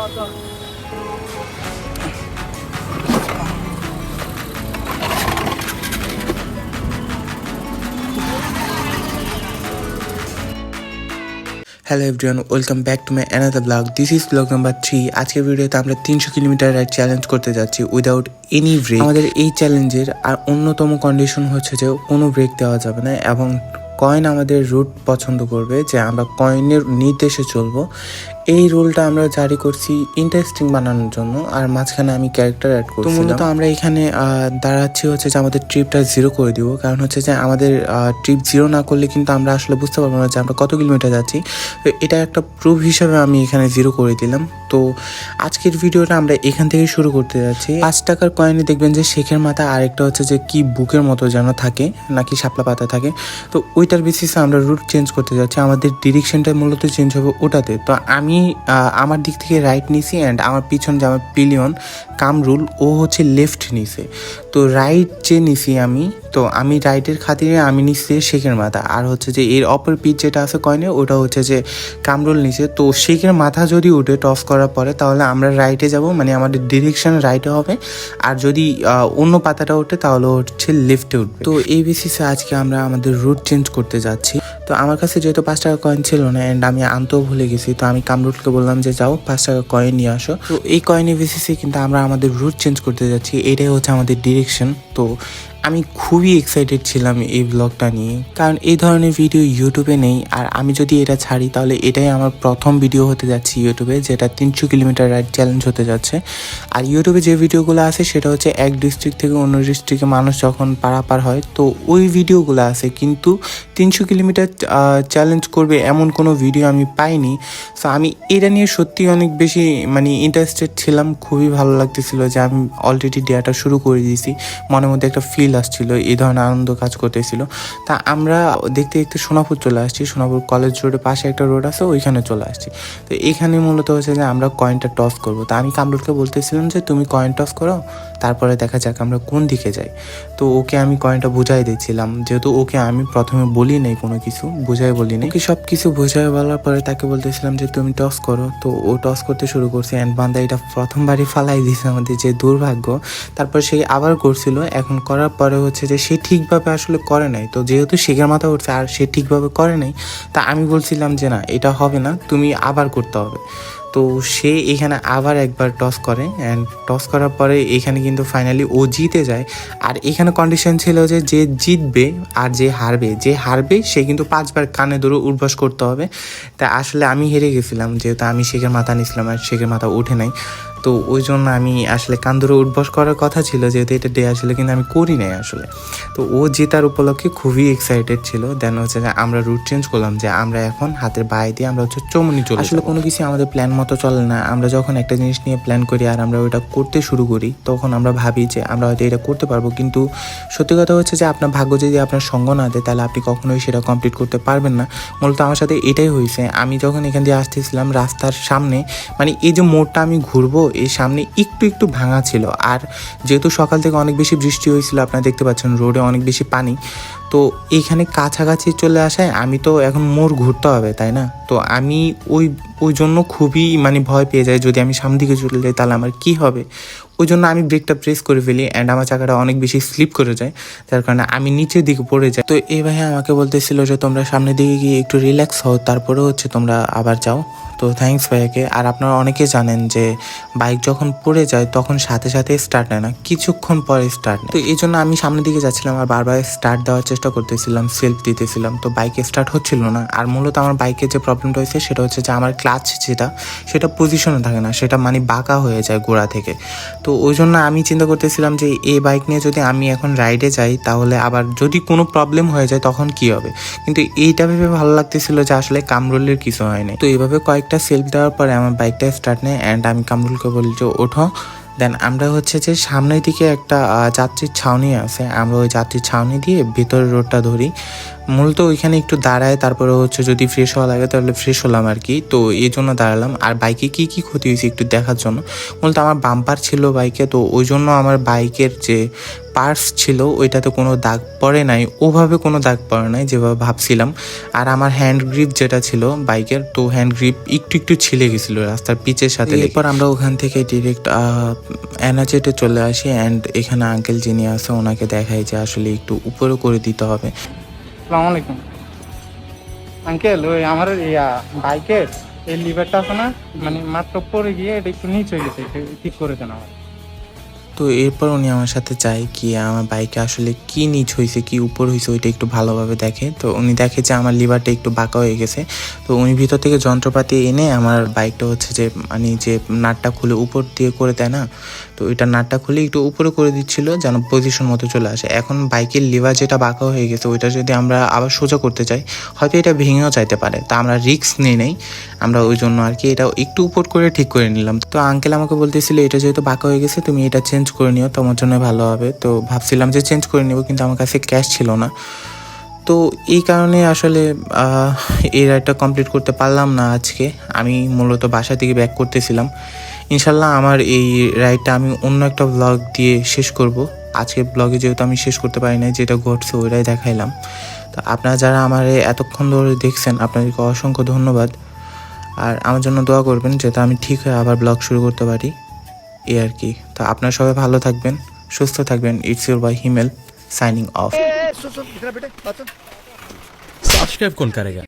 Hello everyone, welcome back to my another blog. This is blog number 3। আজকের ভিডিওতে আমরা 300 kilometre ride challenge করতে যাচ্ছি উইদাউট এনি ব্রেক। আমাদের এই চ্যালেঞ্জের আর অন্যতম কন্ডিশন হচ্ছে যে কোনো ব্রেক দেওয়া যাবে না এবং কয়েন আমাদের রুট পছন্দ করবে যে আমরা কয়েনের নির্দেশে চলবো। এই রুলটা আমরা জারি করছি ইন্টারেস্টিং বানানোর জন্য, আর মাঝখানে আমি ক্যারেক্টার অ্যাড করছি। তো মূলত আমরা এখানে দাঁড়াচ্ছি হচ্ছে যে আমাদের ট্রিপটা 0 করে দিব, কারণ হচ্ছে যে আমাদের ট্রিপ 0 না করলে কিন্তু আমরা আসলে বুঝতে পারবো না যে আমরা কত কিলোমিটার যাচ্ছি। তো এটা একটা প্রুফ হিসাবে আমি এখানে 0 করে দিলাম। তো আজকের ভিডিওটা আমরা এখান থেকে শুরু করতে যাচ্ছি। 5 টাকার কয়েনে দেখবেন যে শেখের মাথা, আরেকটা হচ্ছে যে কি বুকের মতো যেন থাকে নাকি শাপলা পাতা থাকে। তো ওইটার বেসিসে আমরা রুট চেঞ্জ করতে যাচ্ছি। আমাদের ডিরেকশনটা মূলত চেঞ্জ হবে ওটাতে। তো আমি আমার দিক থেকে রাইট নিছি অ্যান্ড আমার পিছন যে আমার পিলিয়ন কামরুল ও হচ্ছে লেফট নিছে। তো রাইট যে নিছি আমি, তো আমি রাইটের খাতিরে আমি নিচ্ছি শেখের মাথা, আর হচ্ছে যে এর অপর পিচ যেটা আছে কয়েনে ওটা হচ্ছে যে কামরুল নিছে। তো শেখের মাথা যদি উঠে টস করার পরে তাহলে আমরা রাইটে যাব, মানে আমাদের ডিরেকশন রাইটে হবে। আর যদি অন্য পাতাটা ওঠে তাহলে হচ্ছে লেফটে উঠবে। তো এই বেসিসে আজকে আমরা আমাদের রুট চেঞ্জ করতে যাচ্ছি। তো আমার কাছে যেহেতু 5 টাকা কয়েন ছিল না অ্যান্ড আমি আনতেও ভুলে গেছি, তো আমি কামরুলকে বললাম যে যাও 5 টাকা কয়েন নিয়ে আসো। তো এই কয়েনের বেসিসে কিন্তু আমরা আমাদের রুট চেঞ্জ করতে যাচ্ছি। এটাই হচ্ছে আমাদের ডিরেকশন। তো আমি খুবই এক্সাইটেড ছিলাম এই ব্লগটা নিয়ে, কারণ এই ধরনের ভিডিও ইউটিউবে নেই। আর আমি যদি এটা ছাড়ি তাহলে এটাই আমার প্রথম ভিডিও হতে যাচ্ছে ইউটিউবে, যেটা 300 কিলোমিটার রাইড চ্যালেঞ্জ হতে যাচ্ছে। আর ইউটিউবে যে ভিডিওগুলো আছে সেটা হচ্ছে এক ডিস্ট্রিক্ট থেকে অন্য ডিস্ট্রিক্টে মানুষ যখন পারাপার হয়, তো ওই ভিডিওগুলো আছে। কিন্তু 300 কিলোমিটার চ্যালেঞ্জ করবে এমন কোনো ভিডিও আমি পাইনি। সো আমি এটা নিয়ে সত্যি অনেক বেশি ইন্টারেস্টেড ছিলাম। খুবই ভালো লাগতেছিল যে আমি অলরেডি ডেটা শুরু করে দিয়েছি। মনের মধ্যে একটা ফিল আসছিল, এই ধরনের আনন্দ কাজ করতেছিল। তা আমরা দেখতে দেখতে সোনাপুর চলে আসছি। সোনাপুর কলেজ রোডের পাশে একটা রোড আছে, ওইখানে চলে আসছি। তো এখানে মূলত হচ্ছে যে আমরা কয়েনটা টস করবো। তা আমি কামরুলকে বলতেছিলাম যে তুমি কয়েন টস করো, তারপরে দেখা যাক আমরা কোন দিকে যাই। তো ওকে আমি কয়েনটা বুঝাই দিচ্ছিলাম, যেহেতু ওকে আমি প্রথমে বলি নাই কোনো কিছু, বুঝাই বলি নাই। ওকে সব কিছু বুঝাই বলার পরে তাকে বলতেছিলাম যে তুমি টস করো। তো ও টস করতে শুরু করছে অ্যান্ড বান্দা এটা প্রথমবারই ফালাই দিয়েছে, আমাদের যে দুর্ভাগ্য। তারপর সে আবার করছিল। এখন করার পরে হচ্ছে যে সে ঠিকভাবে আসলে করে নাই। তো যেহেতু শেখের মাথা উঠছে আর সে ঠিকভাবে করে নাই, তা আমি বলছিলাম যে না, এটা হবে না, তুমি আবার করতে হবে। তো সে এখানে আবার একবার টস করে অ্যান্ড টস করার পরে এখানে কিন্তু ফাইনালি ও জিতে যায়। আর এখানে কন্ডিশন ছিল যে যে জিতবে আর যে হারবে সে কিন্তু 5 বার কানে ধরে উঠবাস করতে হবে। তা আসলে আমি হেরে গেছিলাম, যেহেতু আমি শেখের মাথা নিয়েছিলাম আর শেখের মাথা উঠে নাই। তো ওই জন্য আমি আসলে কান ধরে উঠবস করার কথা ছিল, যেহেতু এটা দেয়া ছিল, কিন্তু আমি করি নাই আসলে। তো ও জেতার উপলক্ষে খুবই এক্সাইটেড ছিল। দেন হচ্ছে যে আমরা রুট চেঞ্জ করলাম, যে আমরা এখন হাতের বাঁয়ে দিয়ে আমরা হচ্ছে চৌমনি চলে। আসলে কোনো কিছু আমাদের প্ল্যান মতো চলে না। আমরা যখন একটা জিনিস নিয়ে প্ল্যান করি আর আমরা ওইটা করতে শুরু করি, তখন আমরা ভাবি যে আমরা হয়তো এটা করতে পারবো, কিন্তু সত্যি কথা হচ্ছে যে আপনার ভাগ্য যদি আপনার সঙ্গ না দেয় তাহলে আপনি কখনোই সেটা কমপ্লিট করতে পারবেন না। মূলত আমার সাথে এটাই হয়েছে। আমি যখন এখান দিয়ে আসতেছিলাম রাস্তার সামনে, মানে এই যে মোড়টা আমি ঘুরবো, এই সামনে একটু ভাঙা ছিল। আর যেহেতু সকাল থেকে অনেক বেশি বৃষ্টি হয়েছিল, আপনারা দেখতে পাচ্ছেন রোডে অনেক বেশি পানি। তো এইখানে কাছাকাছি চলে আসায় আমি তো এখন মোড় ঘুরতে হবে, তাই না? তো আমি ওই জন্য খুবই ভয় পেয়ে যাই, যদি আমি সামনে দিকে চলে যাই তাহলে আমার কি হবে। ওই জন্য আমি ব্রেকটা প্রেস করে ফেলি অ্যান্ড আমার চাকাটা অনেক বেশি স্লিপ করে যায়, যার কারণে আমি নিচের দিকে পড়ে যাই। তো এই ভাই আমাকে বলতেছিল যে তোমরা সামনের দিকে গিয়ে একটু রিল্যাক্স হও, তারপরে হচ্ছে তোমরা আবার যাও। তো থ্যাঙ্কস ভাইয়াকে। আর আপনারা অনেকে জানেন যে বাইক যখন পড়ে যায় তখন সাথে সাথে স্টার্ট নেয় না, কিছুক্ষণ পরে স্টার্ট নেয়। তো এই জন্য আমি সামনের দিকে যাচ্ছিলাম আর বারবার স্টার্ট দেওয়ার চেষ্টা করতেছিলাম, সেলফ দিতেছিলাম, তো বাইকে স্টার্ট হচ্ছিল না। আর মূলত আমার বাইকের যে প্রবলেমটা হয়েছে সেটা হচ্ছে যে আমার ক্লাচ সেটা পজিশনে থাকে না, সেটা বাঁকা হয়ে যায় গোড়া থেকে। তো ওই জন্য আমি চিন্তা করতেছিলাম যে এই বাইক নিয়ে যদি আমি এখন রাইডে যাই তাহলে আবার যদি কোনো প্রবলেম হয়ে যায় তখন কি হবে। কিন্তু এইটা ভেবে ভালো লাগতেছিল যে আসলে কামরুলের কিছু হয় নাই। তো এইভাবে কয়েকটা সেলফ দেওয়ার পরে আমার বাইকটা স্টার্ট নেয় অ্যান্ড আমি কামরুলকে বলি যে ওঠো। দেন আমরা হচ্ছে যে সামনের দিকে একটা যাত্রীর ছাউনি আছে, আমরা ওই যাত্রীর ছাউনি দিয়ে ভেতরের রোডটা ধরি। মূলত ওইখানে একটু দাঁড়ায়, তারপরে হচ্ছে যদি ফ্রেশ হওয়া লাগে তাহলে ফ্রেশ হলাম আর কি। তো এই জন্য দাঁড়ালাম। আর বাইকে কি কি ক্ষতি হয়েছে একটু দেখার জন্য। মূলত আমার বাম্পার ছিল বাইকে, তো ওই জন্য আমার বাইকের যে পার্টস ছিল ওইটাতে কোনো দাগ পড়ে নাই, ওভাবে কোনো দাগ পড়ে নাই যেভাবে ভাবছিলাম। আর আমার হ্যান্ড গ্রিপ যেটা ছিল বাইকের, তো হ্যান্ড গ্রিপ একটু একটু ছিলে গেছিলো রাস্তার পিচের সাথে। এরপর আমরা ওখান থেকে ডিরেক্ট এনার্জেটে চলে আসি অ্যান্ড এখানে আঙ্কেল যিনি আছে ওনাকে দেখাই যে আসলে একটু উপরে করে দিতে হবে। আসসালামু আলাইকুম আঙ্কেল। ওই আমার বাইকের এই লিভারটা আছে না, মানে মাত্র পরে গিয়ে এটা একটু নিচ হয়ে গেছে, এটা ঠিক করে দেন আমার। তো এরপর উনি আমার সাথে চায় কি আমার বাইকে আসলে কি নিচ হয়েছে কি উপর হয়েছে ওইটা একটু ভালোভাবে দেখে। তো উনি দেখে যে আমার লিভারটা একটু বাঁকা হয়ে গেছে। তো উনি ভিতর থেকে যন্ত্রপাতি এনে আমার বাইকটা হচ্ছে যে মানে যে নাটটা খুলে উপর দিয়ে করে দেয় না, তো ওইটা নাটটা খুলে একটু উপরে করে দিচ্ছিল যেন পজিশন মতো চলে আসে। এখন বাইকের লিভার যেটা বাঁকা হয়ে গেছে ওইটা যদি আমরা আবার সোজা করতে চাই হয়তো এটা ভেঙেও যাইতে পারে। তা আমরা রিস্ক নিয়ে নেই, আমরা ওই জন্য আর কি এটা একটু উপর করে ঠিক করে নিলাম। তো আঙ্কেল আমাকে বলতেছিল এটা যেহেতু বাঁকা হয়ে গেছে তুমি এটা চেঞ্জ করে নিও, তোমার জন্য ভালো হবে। তো ভাবছিলাম যে চেঞ্জ করে নেব, কিন্তু আমার কাছে ক্যাশ ছিল না। তো এই কারণে আসলে এই রাইডটা কমপ্লিট করতে পারলাম না আজকে। আমি মূলত বাসা থেকে ব্যাক করতেছিলাম। ইনশাল্লাহ আমার এই রাইডটা আমি অন্য একটা ব্লগ দিয়ে শেষ করব। আজকের ব্লগে যেহেতু আমি শেষ করতে পারি নাই, যেটা ঘটছে ওইটাই দেখাইলাম। তো আপনারা যারা আমার এতক্ষণ ধরে দেখছেন আপনাদেরকে অসংখ্য ধন্যবাদ। আর আমার জন্য দোয়া করবেন যাতে আমি ঠিক হয়ে আবার ব্লগ শুরু করতে পারি, এই আর কি। তো আপনারা সবাই ভালো থাকবেন, সুস্থ থাকবেন। It's your bye Himel signing off. Subscribe कौन करेगा।